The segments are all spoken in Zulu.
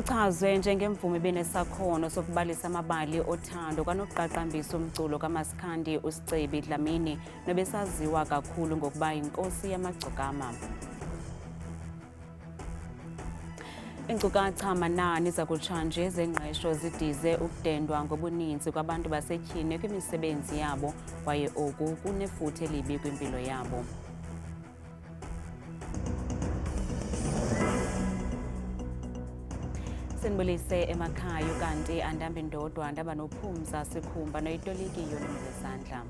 Ubuchazwe njengemvume benesakhono sokubalisa amabali othando kanokuqaqambisa umculo kaMaskandi uSicebi Dlamini nobesaziwa kakhulu ngokuba inkosi yamagcokama. Inkcukacha manani zakutshanje zengqesho zidize ukudendwa ngobuninzi kwabantu basetyhini kwimisebenzi yabo kwaye oku kunefuthe elibi kwimpilo yabo. Sinibulise emakhaya kanti andambi ndodwa ndaba nophumza sikhumba noyitolikiyo nomvezandla.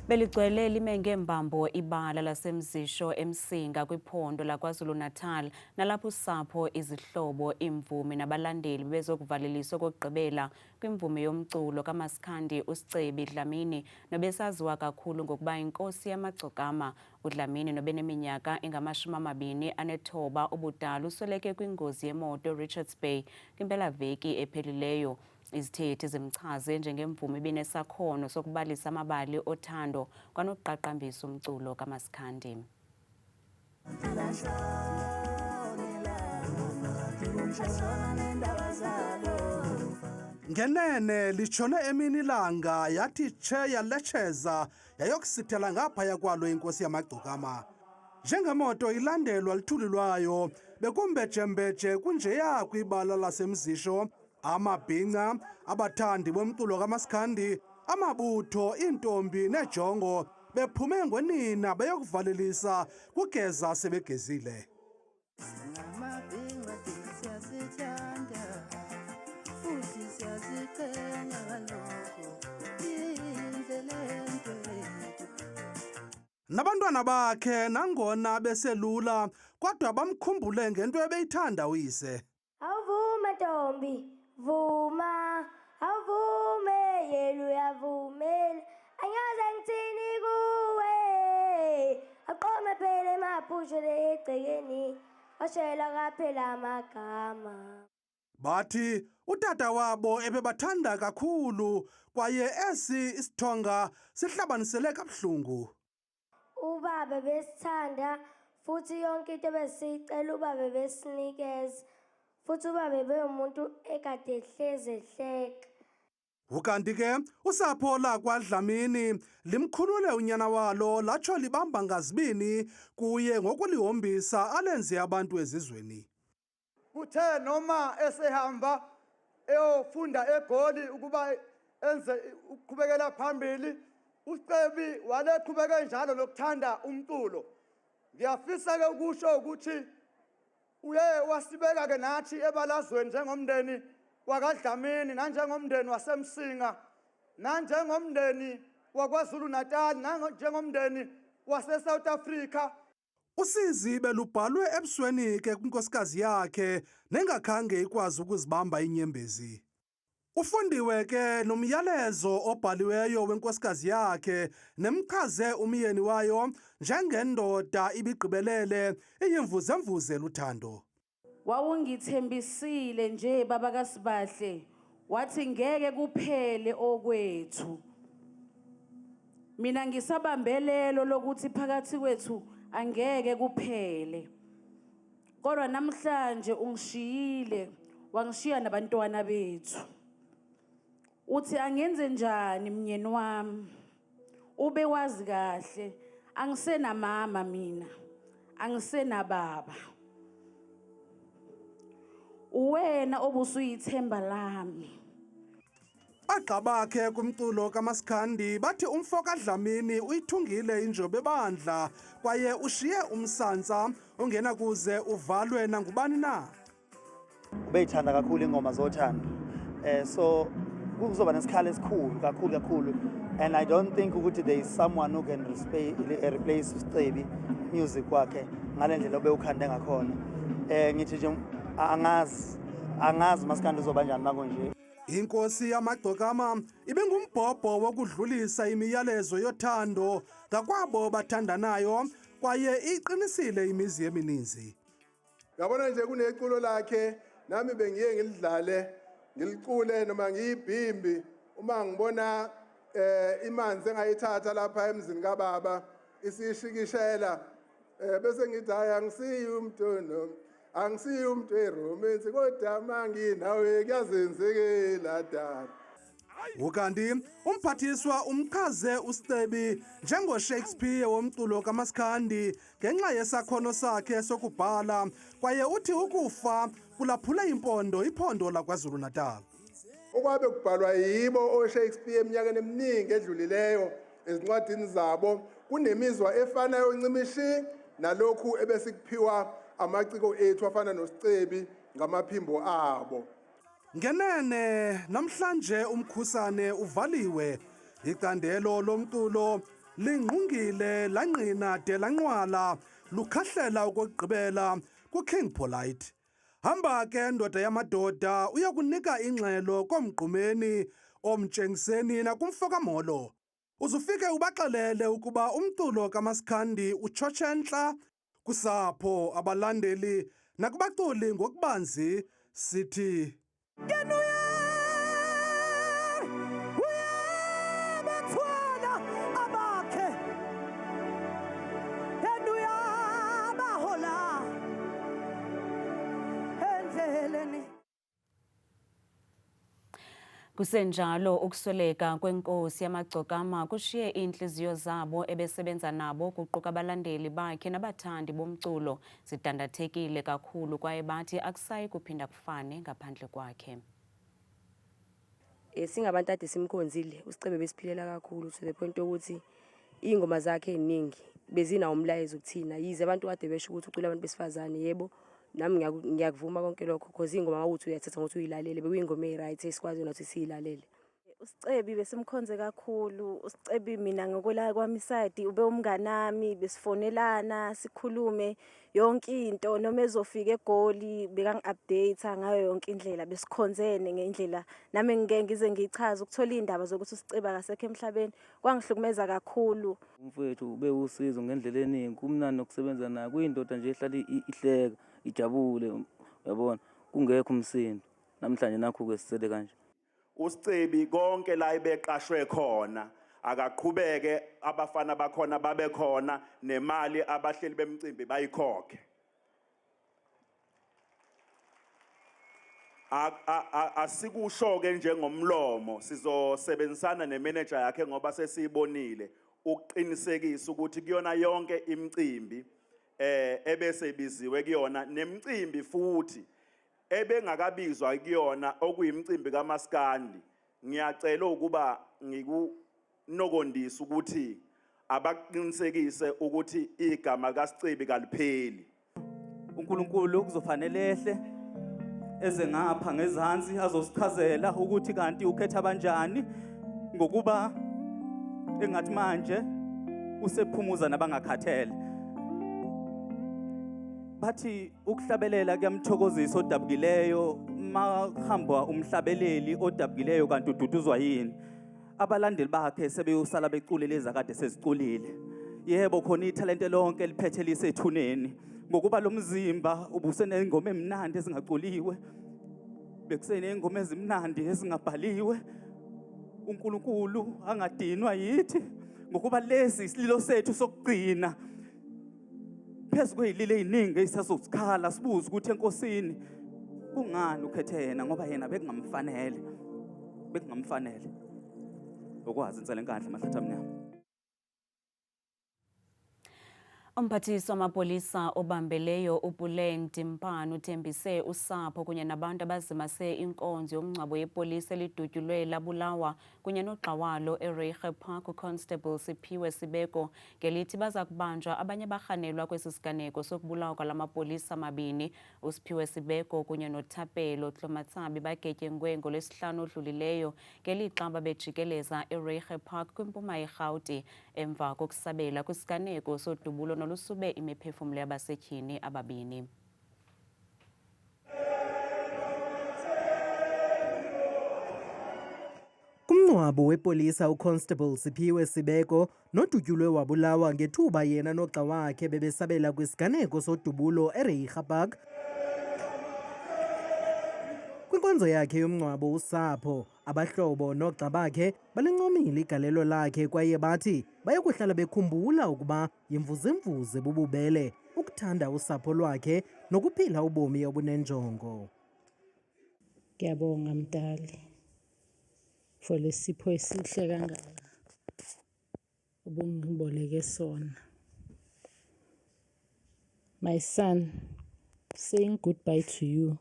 Beligcwele lime ngembambo ibala lasemzisho eMsinga kwiphondo laKwaZulu-Natal nalapho usapho izihlobo imvumi nabalandeli bezokuvaleliswa okugqibela kwimvume yomculo kaMaskandi uSicebi Dlamini nobesaziwa kakhulu ngokuba inkosi yamagcokama. uDlamini nobeneminyaka engama-29 ubudala usweleke kwingozi yemoto Richards Bay kwimpelaveki ephelileyo. Izithethi zimchaze njengemvume benesakhono sokubalisa amabali othando kwanokuqaqambisa umculo kaMaskandi. Ngenene litshone emini ilanga yathi tshe yaletsheza yayokusithela ngaphaya kwalo inkosi yamagcokama. Njengemoto ilandelwa lithuli lwayo bekumbejembeje kunjeya kwibala lasemzisho amabhinca abathandi bomculo kaMaskandi amabutho iintombi nejongo bephume ngonina beyokuvalelisa kugeza sebegezile. Nabantwana bakhe nangona beselula kodwa bamkhumbule ngento ebeyithanda uyise. Awuvume ntombi, vuma, awuvume yelu uyavumela, angaze ngithini kuwe, aqome phela emaphusho legcekeni, washela kaphela amagama. Bathi utata wabo ebebathanda kakhulu kwaye esi isithonga sihlabanisele kabuhlungu. Ubaba besithanda futhi yonke into besicela ubaba besinikeza. Futhi ubaba beyumuntu ekade ehleze ehleka. Ukanti ke usapho lakwaDlamini limkhulule unyana walo latsho libamba ngazibini kuye ngokulihombisa alenze abantu ezizweni. Kuthe noma esehamba eyofunda eGoli ukuba enze ukuqhubekela phambili uSicebi waleqhubeka njalo lokuthanda umculo. Ngiyafisa ke ukusho ukuthi uye wasibeka ke nathi ebalazweni njengomndeni wakwaDlamini nanjengomndeni waseMsinga nanjengomndeni wakwaZulu-Natal nanjengomndeni wase-South Africa. Usizi belubhalwe ebusweni ke kwinkosikazi yakhe nengakhange ikwazi ukuzibamba inyembezi. Ufundiwe ke nomyalezo obhaliweyo wenkosikazi yakhe nemchaze umyeni wayo njengendoda ibigqibelele iyimvuzemvuze luthando. Wawungithembisile nje baba kaSibahle wathi ngeke kuphele okwethu. Mina ngisabambelelo lokuthi phakathi kwethu angeke kuphele. Kodwa namhlanje ungishiyile wangishiya nabantwana bethu. Uthi angenze njani mnyeni wami? Ube wazi kahle angisena mama mina, angisena baba. Uwena obusuyithemba lami. Bagqabakhe kumculo kaMaskandi bathi umfo kaDlamini uyithungile injobe ebandla kwaye ushiye umsantsa ongena kuze uvalwe nangubani na. Ubeyithanda kakhulu ingoma zothando. So kuzoba nesikhala esikhulu kakhulu and I don't think ukuthi there is someone who can replace uSicebi music wakhe ngalendlela obewukhande ngakhona. Ngithi nje angazi Maskandi uzoba njani mako nje. Inkosi yamagcokama ibingumbhobho wokudlulisa imiyalezo yothando ngakwabo bathandanayo kwaye iqinisile imizi emininzi. Yabona nje kuneculo lakhe nami bengiye ngilidlale ngilicule noma ngiyibhimbi uma ngibona imanzi engayithatha lapha emzini kababa isishikishela bese ngithi hayi angisiyi umntono angisiyi umuntu weromance kodwa manginawe kuyazenzekela dala. Ukanti umphathiswa umchaze uStebi njengoShakespeare womculo kaMaskandi ngenxa yesakhono sakhe sokubhala kwaye uthi ukufa kulaphula iphondo laKwaZulu Natal. Okwabe kubhalwa yibo oShakespeare eminyakeni eminingi edlulileyo ezincwadini zabo kunemizwa efanayo ncimishi nalokhu ebesikuphiwa amaciko ethu afana noSicebi ngamaphimbo abo. Ngenene namhlanje umkhusane uvaliwe, icandelo lomculo lingqungile lanqina de lanqwala lukhahlela ukugqibela kuKing Polite. Hamba ke ndoda yamadoda uyakunika ingxelo komgqumeni omtshengiseni nakumfokamolo. Uzufike ubaxelele ukuba umculo kaMaskandi utshotshenhla kusapho abalandeli nakubaculi ngokubanzi sithi Kusenjalo ukusweleka kwenkosi yamagcokama kushiye inhliziyo zabo ebesebenza nabo kuquka abalandeli bakhe nabathandi bomculo zidandathekile kakhulu kwaye bathi akusayi kuphinda kufane ngaphandle kwakhe. Singabantu ade simkhonzile uSicebe besiphilela kakhulu to the point ukuthi ingoma zakhe eziningi bezina umlayezo ukuthina yize abantu ade besho ukuthi ucula abantu besifazane yebo nami ngiyakuvuma konke lokho because ingoma mawuthi uyathatha ngokuthi uyilalele bekuyingoma eziright esikwazi nokuthi siyilalele. uSicebi besimkhonze kakhulu. uSicebi mina ngokwela kwami side ube umnganami besifonelana sikhulume yonke into noma ezofika eGoli bekangi-update ngayo yonke indlela besikhonzene ngendlela nami ngeke ngize ngichaza ukuthola indaba zokuthi uSicebi akasekho emhlabeni kwangihlukumeza kakhulu. Umfowethu ube usizo ngendlela eningi kumnandi nokusebenza naye kuyindoda nje ehlala ihleka ijabule uyabona kungekho umsindo namhlanje nakho ke sisele kanje. uSicebi konke la ibeqashwe khona akaqhubeke abafana bakhona babe khona nemali abahleli bemcimbi bayikhokhe. Asikusho ke njengomlomo sizosebenzisana nemanager yakhe ngoba sesiyibonile ukuqinisekisa ukuthi kuyona yonke imicimbi ebese biziwe kuyona nemicimbi futhi ebengakabizwa kuyona okuyimicimbi kaMaskandi. Ngiyacela ukuba ngikunokondisa ukuthi abaqinisekise ukuthi igama kaSicebi kalipheli. uNkulunkulu kuzofanele ehle eze ngapha ngezansi azosichazela ukuthi kanti ukhetha kanjani ngokuba engathi manje usephumuza nabangakhathele. Bathi ukuhlabelela kuyamthokozisa odabukileyo mahamba umhlabeleli odabukileyo kanti ududuzwa yini. Abalandeli bakhe sebeyosala becule lezi akade seziculile. Yebo khona ithalente lonke liphethe lisethuneni ngokuba lo mzimba ubusenengoma emnandi ezingaculiwe bekusenengoma ezimnandi ezingabhaliwe. uNkulunkulu angadinwa yithi ngokuba lesi isililo sethu sokugcina phezu kwezilile eziningi ezisazosikhala sibuza ukuthi enkosini kungani ukhethe yena ngoba yena bekungamfanele ukwazi insele enkandla mahlathi amnyama. Umphathiswa wamapolisa obambeleyo uPuleng Timpano uthembise usapho kunye nabantu abazimase inkonzo yomngcwabo yepolisi elidutyulwe labulawa kunye nogxawalo eReiger Park uConstable Siphiwe Sibeko ngelithi baza kubanjwa abanye barhanelwa kwesi siganeko sokubulawa kwalamapolisa amabini. uSiphiwe Sibeko kunye noThapelo Tlomatsabi bagetyengwe ngolwesihlanu odlulileyo ngelixa babejikeleza eReiger Park kwimpuma yeRhawuti emva kokusabela kwisiganeko sodubulo lusube imiphefumlo yabasetyhini ababini. Kumngcwabo wepolisa uConstable Siphiwe Sibeko nodutyulwe wabulawa ngethuba yena noxa wakhe bebesabela kwisiganeko sodubulo eReiger Park. Kwinkonzo yakhe yomngcwabo usapho abahlobo noxa bakhe balincomile igalelo lakhe kwaye bathi bayakuhlala bekhumbula ukuba yimvuzemvuze bububele ukuthanda usapho lwakhe nokuphila ubomi obunenjongo. Ngiyabonga Mdali for lesipho esihle kangaka ubungiboleke sona. My son, saying goodbye to you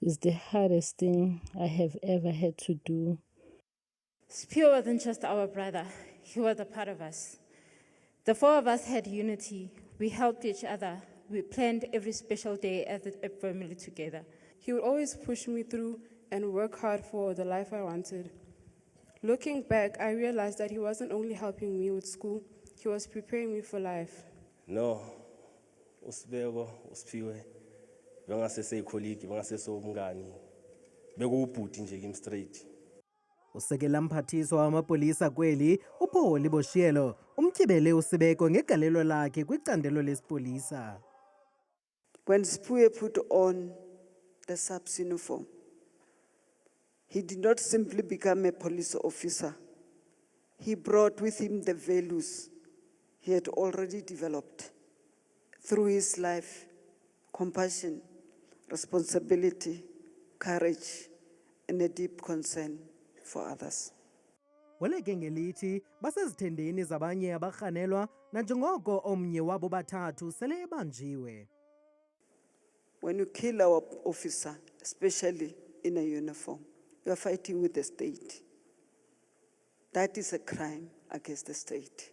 is the hardest thing I have ever had to do. Siphiwe wasn't just our brother, he was a part of us. The four of us had unity. We helped each other. We planned every special day as a family together. He would always push me through and work hard for the life I wanted. Looking back, I realized that he wasn't only helping me with school, he was preparing me for life. No, uSibeko, uSiphiwe, bengaseseyikholigi, bengasesomngani. Bekubhuti nje kimi straight. Usekela mphathiswa wamapolisa kweli uPaul Boshielo umtyibele uSibeko ngegalelo lakhe kwicandelo lesipolisa. When Siphiwe put on the SAPS uniform, he did not simply become a police officer. He brought with him the values he had already developed through his life: compassion, responsibility, courage, and a deep concern for others. Weleke ngelithi basezithendeni zabanye abarhanelwa nanjengoko omnye wabo bathathu sele ebanjiwe. When you kill our officer, especially in a uniform, you are fighting with the state. That is a crime against the state.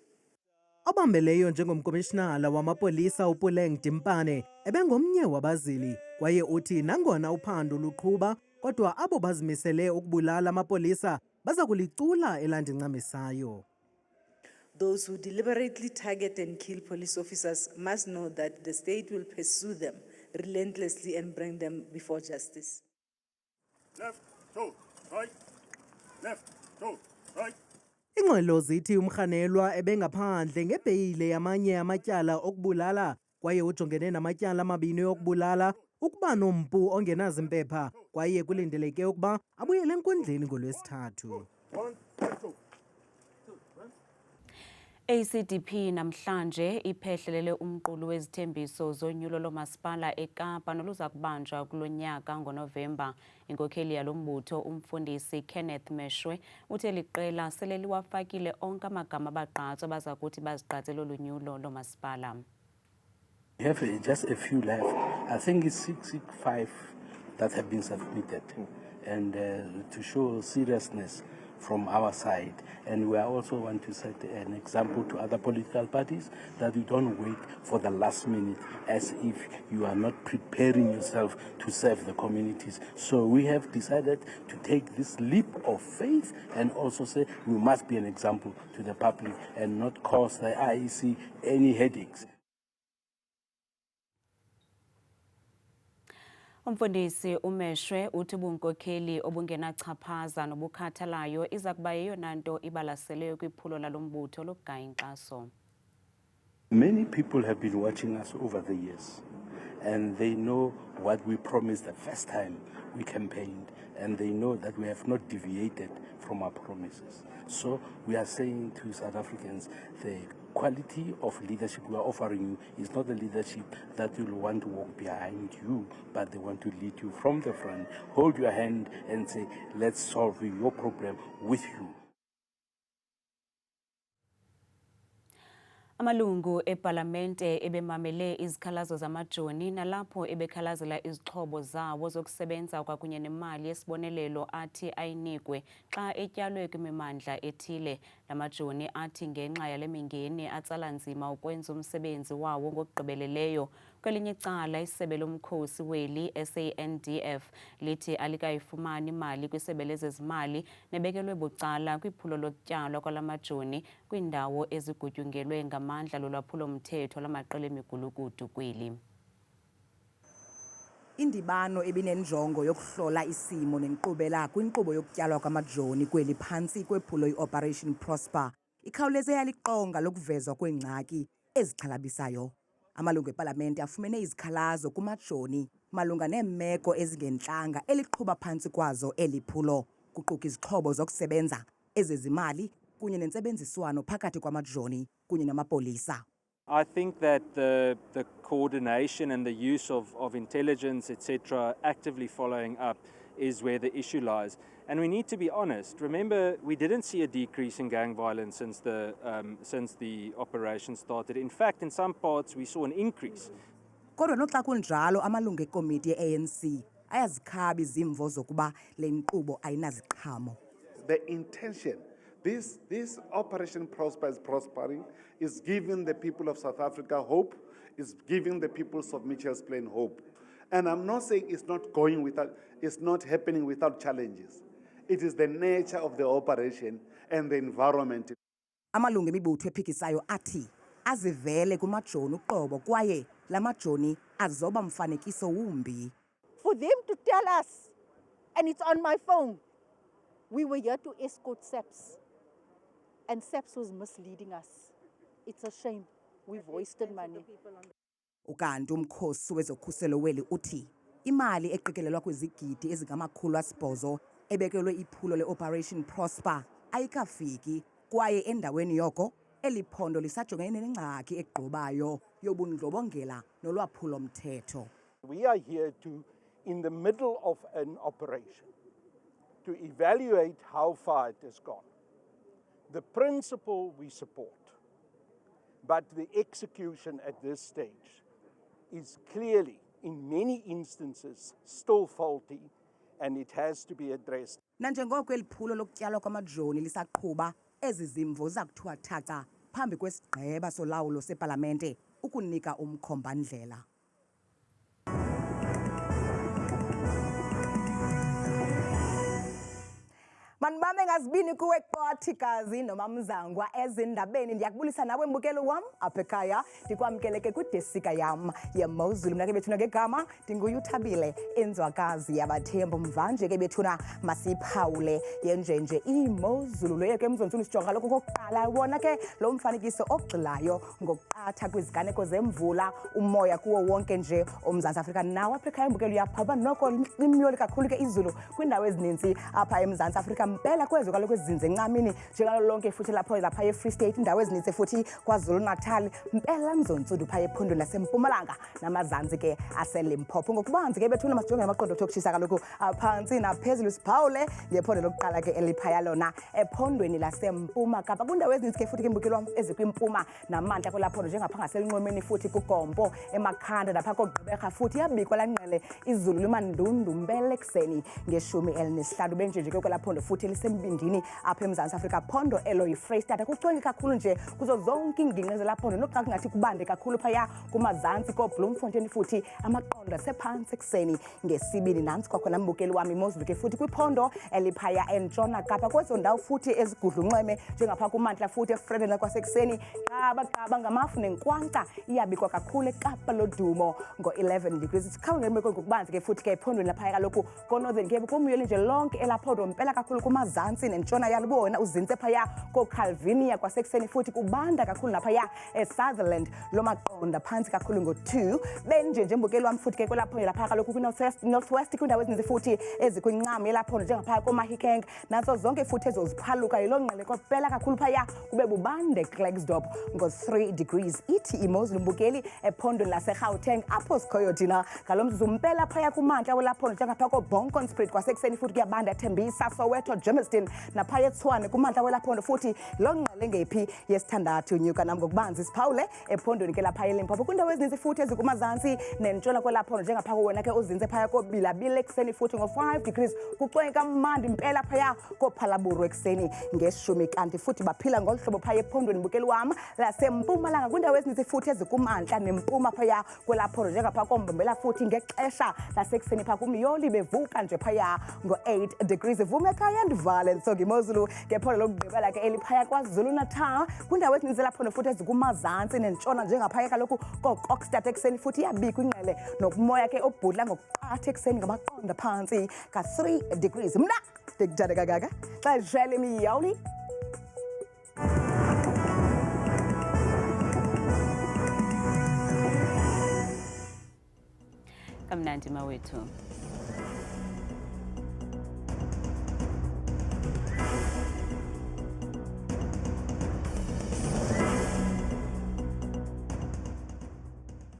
Obambeleyo njengomkomishinala wamapolisa uPuleng Timpane ebengomnye wabazili kwaye uthi nangona uphando luqhuba kodwa abo bazimisele ukubulala amapolisa baza kulicula elandincamisayo. Those who deliberately target and kill police officers must know that the state will pursue them relentlessly and bring them before justice. Left, two, right. Left, two, right. Ingxelo zithi umrhanelwa ebengaphandle ngebheyile yamanye amatyala okubulala kwaye ujongene namatyala amabini okubulala, ukuba nompu ongenazimpepha kwaye kulindeleke ukuba abuyele enkundleni ngolwesithathu. ACDP namhlanje iphehlelele umqulu wezithembiso zonyulo lomasipala eKapa noluza kubanjwa kulonyaka ngoNovemba. Inkokheli yalombutho umfundisi Kenneth Meshwe uthe liqela sele liwafakile onke amagama abagqatswa baza kuthi bazigqatsela olunyulo lomasipala. We have just a few left. I think it's 65 that have been submitted, and to show seriousness from our side. And we also want to set an example to other political parties that you don't wait for the last minute as if you are not preparing yourself to serve the communities. So we have decided to take this leap of faith and also say we must be an example to the public and not cause the IEC any headaches. Umfundisi uMeshwe uthi ubunkokheli obungenachaphaza nobukhathalayo iza kuba yeyona nto ibalaseleyo kwiphulo lalombutho lokugaya inkxaso. Many people have been watching us over the years, and they know what we promised the first time we campaigned, and they know that we have not deviated from our promises. So we are saying to South Africans, the quality of leadership we are offering you is not the leadership that will want to walk behind you, but they want to lead you from the front, hold your hand and say, let's solve your problem with you. Amalungu eParlamente ebemamele izikhalazo zamajoni nalapho ebekhalazela izixhobo zawo zokusebenza kwakunye nemali yesibonelelo athi ayinikwe xa etyalwe kwimimandla ethile. Lamajoni athi ngenxa yale mingeni atsala nzima ukwenza umsebenzi wawo ngokugqibeleleyo. Kwelinye icala isebe lomkhosi weli SANDF lithi alikayifumani imali kwisebe lezezimali nebekelwe bucala kwiphulo lokutyalwa kwalamajoni kwindawo ezigutyungelwe ngamandla lolwaphulo-mthetho lamaqela emigulukudu kweli. Indibano ebinenjongo yokuhlola isimo nenkqubela kwinkqubo yokutyalwa kwamajoni kweli phantsi kwephulo i-Operation Prosper ikhawuleze yaliqonga lokuvezwa kweengxaki ezixhalabisayo. Amalungu eParlamente afumene izikhalazo kumajoni malunga neemeko ezingentlanga eliqhuba phantsi kwazo eli phulo, kuquka izixhobo zokusebenza, ezezimali kunye nentsebenziswano phakathi kwamajoni kunye namapolisa. I think that the coordination and the use of intelligence, etc., actively following up is where the issue lies. And we need to be honest. Remember, we didn't see a decrease in gang violence since the operation started. In fact, in some parts, we saw an increase. Kodwa noxa kunjalo amalungu ekomiti ye-ANC ayazikhabi izimvo zokuba le nkqubo ayinaziqhamo. The intention, this Operation Prosper is prospering, is giving the people of South Africa hope, is giving the people of Mitchells Plain hope. And I'm not saying it's not happening without challenges. It is the nature of the operation and the environment. Amalungu emibutho ephikisayo athi azivele kumajoni uqobo kwaye la majoni azoba mfanekiso wumbi. For them to tell us, and it's on my phone, we were here to escort SAPS, and SAPS was misleading us. It's a shame. We've wasted money. Ukanti umkhosi wezokhuselo weli uthi imali eqikelelwa kwizigidi ezingama-800 ebekelwe iphulo le-Operation Prosper ayikafiki kwaye endaweni yoko eli phondo lisajongene nengxaki egqubayo yobundlobongela nolwaphulo-mthetho. We are here to, in the middle of an operation, to evaluate how far it has gone. The principle we support, but the execution at this stage is clearly, in many instances, still faulty, and it has to be addressed. Nanjengoko eli phulo lokutyalwa kwamajoni lisaqhuba, ezi zimvo zakuthiwa thaca phambi kwesigqeba solawulo sepalamente ukunika umkhomba-ndlela. Manibambe ngazibini kuwe Qwathikazi noma Mzangwa ezindabeni. Ndiyakubulisa nawe mbukelo wam apha ekhaya. Ndikwamkeleke kwidesika yam yeMozulu. Mna ke bethuna ngegama ndinguyuThabile Inzwakazi yabaThembu. Mvanje ke bethuna masiphawule yenjenje iMozulu. Leyo ke Mzontsundu sijonga lokho kokuqala. Wona ke lo mfanekiso ogxilayo ngokuqatha kwiziganeko zemvula umoya kuwo wonke nje oMzantsi Afrika. Nawe apha ekhaya mbukelo uyapha noko imyoli kakhulu ke izulu kwindawo ezininzi apha eMzantsi Afrika. Mpela kwezo kaloku ezizinze encamini njengalo lonke futhi lapha eFree State indawo ezininzi futhi KwaZulu Natal. Mpela Mzontsundu pha ephondweni laseMpumalanga namazantsi ke aseLimpopo. Ngokubanzi ke bethuna masijonge namaqondo okutshisa kaloku phansi naphezulu siphawule ngephondo lokuqala ke eliphaya lona ephondweni laseMpuma Kapa. Kundawo ezininzi ke futhi ke mbukelo ezikwimpuma namantla kwelaphondo njengapha ngaselunxwemeni futhi kuGompo eMakhanda napha koGqeberha futhi yabikwa langqele izulu limandundu mpela ekuseni nge-15 benjenje ke kwelaphondo futhi elisembindini apha eMzantsi Afrika phondo elo yiFreystata. Kucwengi kakhulu nje kuzo zonke iingingqi zelaphondo noxa kungathi kubande kakhulu phaya kumazantsi koBloemfontein futhi amaqondo asephantsi ekuseni ngesibini. Nantsi kwakhona mbukeli wami iMozulu ke futhi kwiphondo eliphaya eNtshona Kapa kwezo ndawo futhi ezigudlunxweme njengapha kumantla futhi eFrederick kwasekuseni qaba ngamafu nenkwankca iyabikwa kakhulu eKapa lodumo ngo-11 degrees. Sikhawule ngemeko ngokubanzi ke futhi ke ephondweni laphaya kaloku koNorthern Cape kumyoli nje lonke elaphondo mpela kakhulu kumazantsi nentshona yalubona uzinze phaya koCalvinia kwasekuseni futhi kubanda kakhulu naphaya eSutherland lo maqonda phantsi kakhulu ngo-2 benjenje mbukeli wam futhi ke kwelaphondo lapha kaloku kwi-northwest kwindawo ezininzi futhi ezikwincam yelaphondo njengaphaya koMahikeng nazo zonke futhi ezoziphaluka yiloo ngqele kopela kakhulu phaya kube bubande Klerksdorp ngo-3 degrees. Ithi iMozulu mbukeli ephondweni laseGauteng apho sikhoyo thina ngalo mzuzu mpela phaya kumantla welaphondo njengapha koBonkonspruit kwasekuseni futhi kuyabanda Tembisa Soweto Germiston naphaya eTshwane kumantla welaphondo futhi loo ngqele ngephi yesithandathu nyuka nam ngokubanzi siphawule ephondweni ke lapha eLimpopo kwindawo ezininzi futhi ezikumazantsi nentshona kwelaphondo njengapha wena ke uzinze phaya koBilabile ekuseni futhi ngo-5 degrees kucwenga kamandi mpela phaya koPhalaburu ekuseni nge-10 kanti futhi baphila ngolu hlobo phaya ephondweni mbukeli wam laseMpumalanga kwindawo ezininzi futhi ezikumantla nempuma phaya kwelaphondo njengapha koMbombela futhi ngexesha lasekuseni phaa kumyoli bevuka nje phaya ngo-8 degrees. Vume ekhaya ndivale ntsoga iMozulu ngephondo lokugqibela ke eliphaya KwaZulu Natal kwindawo ezininzi laphondo futhi ezikumazantsi nentshona njengaphaya kaloku koKokstad ekuseni futhi iyabikwa ingqele nokumoya ke obhudla ngokuqatha ekuseni ngamaqonda phantsi ka-3 degrees. Mna ndikuthanda kangaka xa ndishayela imiyawuli. Kamnandi mawethu.